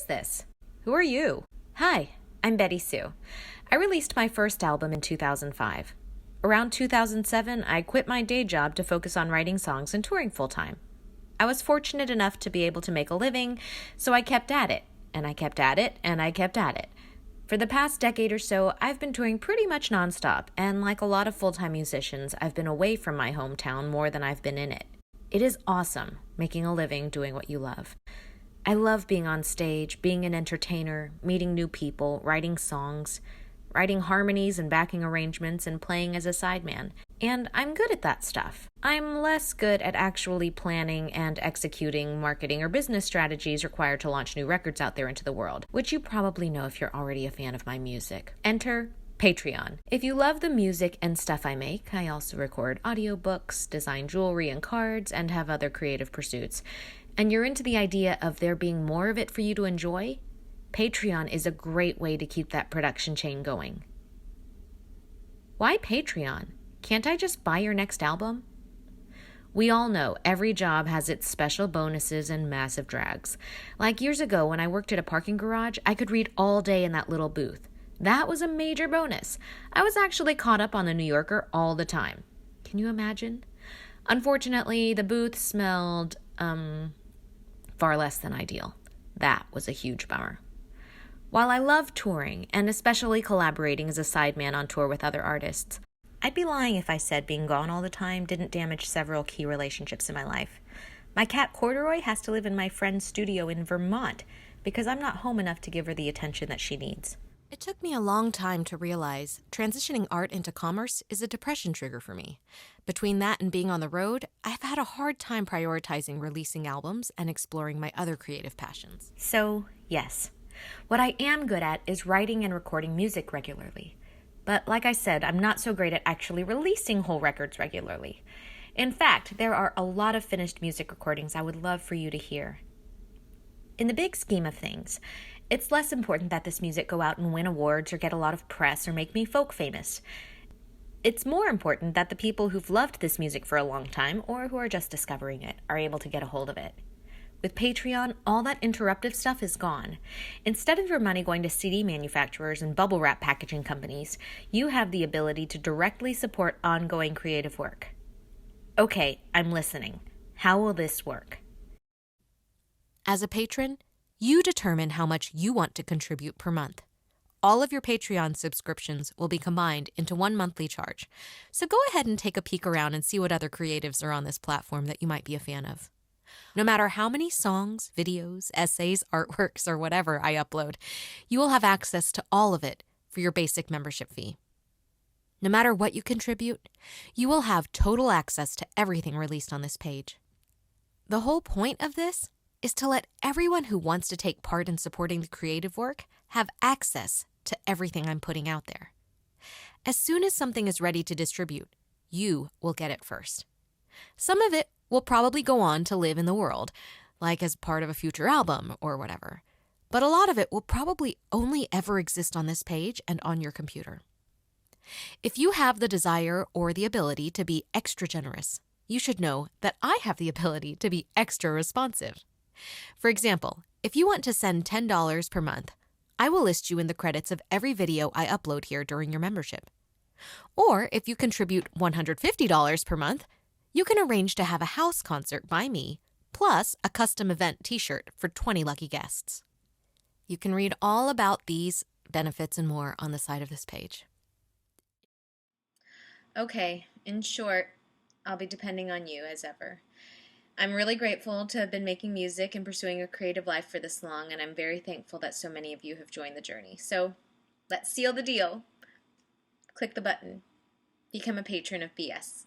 is this? Who are you? Hi, I'm Betty Sue. I released my first album in 2005. Around 2007, I quit my day job to focus on writing songs and touring full-time. I was fortunate enough to be able to make a living, so I kept at it, and I kept at it, and I kept at it. For the past decade or so, I've been touring pretty much nonstop, and like a lot of full-time musicians, I've been away from my hometown more than I've been in it. It is awesome making a living doing what you love. I love being on stage, being an entertainer, meeting new people, writing songs, writing harmonies and backing arrangements, and playing as a sideman. And I'm good at that stuff. I'm less good at actually planning and executing marketing or business strategies required to launch new records out there into the world, which you probably know if you're already a fan of my music. Enter Patreon. If you love the music and stuff I make, I also record audiobooks, design jewelry and cards, and have other creative pursuits, and you're into the idea of there being more of it for you to enjoy, Patreon is a great way to keep that production chain going. Why Patreon? Can't I just buy your next album? We all know every job has its special bonuses and massive drags. Like years ago when I worked at a parking garage, I could read all day in that little booth. That was a major bonus. I was actually caught up on the New Yorker all the time. Can you imagine? Unfortunately, the booth smelled, far less than ideal. That was a huge bummer. While I love touring, and especially collaborating as a sideman on tour with other artists, I'd be lying if I said being gone all the time didn't damage several key relationships in my life. My cat Corduroy has to live in my friend's studio in Vermont because I'm not home enough to give her the attention that she needs. It took me a long time to realize transitioning art into commerce is a depression trigger for me. Between that and being on the road, I've had a hard time prioritizing releasing albums and exploring my other creative passions. So, yes. What I am good at is writing and recording music regularly. But like I said, I'm not so great at actually releasing whole records regularly. In fact, there are a lot of finished music recordings I would love for you to hear. In the big scheme of things, it's less important that this music go out and win awards or get a lot of press or make me folk famous. It's more important that the people who've loved this music for a long time or who are just discovering it are able to get a hold of it. With Patreon, all that interruptive stuff is gone. Instead of your money going to CD manufacturers and bubble wrap packaging companies, you have the ability to directly support ongoing creative work. Okay, I'm listening. How will this work? As a patron, you determine how much you want to contribute per month. All of your Patreon subscriptions will be combined into one monthly charge. So go ahead and take a peek around and see what other creatives are on this platform that you might be a fan of. No matter how many songs, videos, essays, artworks, or whatever I upload, you will have access to all of it for your basic membership fee. No matter what you contribute, you will have total access to everything released on this page. The whole point of this is to let everyone who wants to take part in supporting the creative work have access to everything I'm putting out there. As soon as something is ready to distribute, you will get it first. Some of it will probably go on to live in the world, like as part of a future album or whatever. But a lot of it will probably only ever exist on this page and on your computer. If you have the desire or the ability to be extra generous, you should know that I have the ability to be extra responsive. For example, if you want to send $10 per month, I will list you in the credits of every video I upload here during your membership. Or if you contribute $150 per month, you can arrange to have a house concert by me, plus a custom event t-shirt for 20 lucky guests. You can read all about these benefits and more on the side of this page. Okay, in short, I'll be depending on you as ever. I'm really grateful to have been making music and pursuing a creative life for this long, and I'm very thankful that so many of you have joined the journey. So, let's seal the deal. Click the button. Become a patron of BS.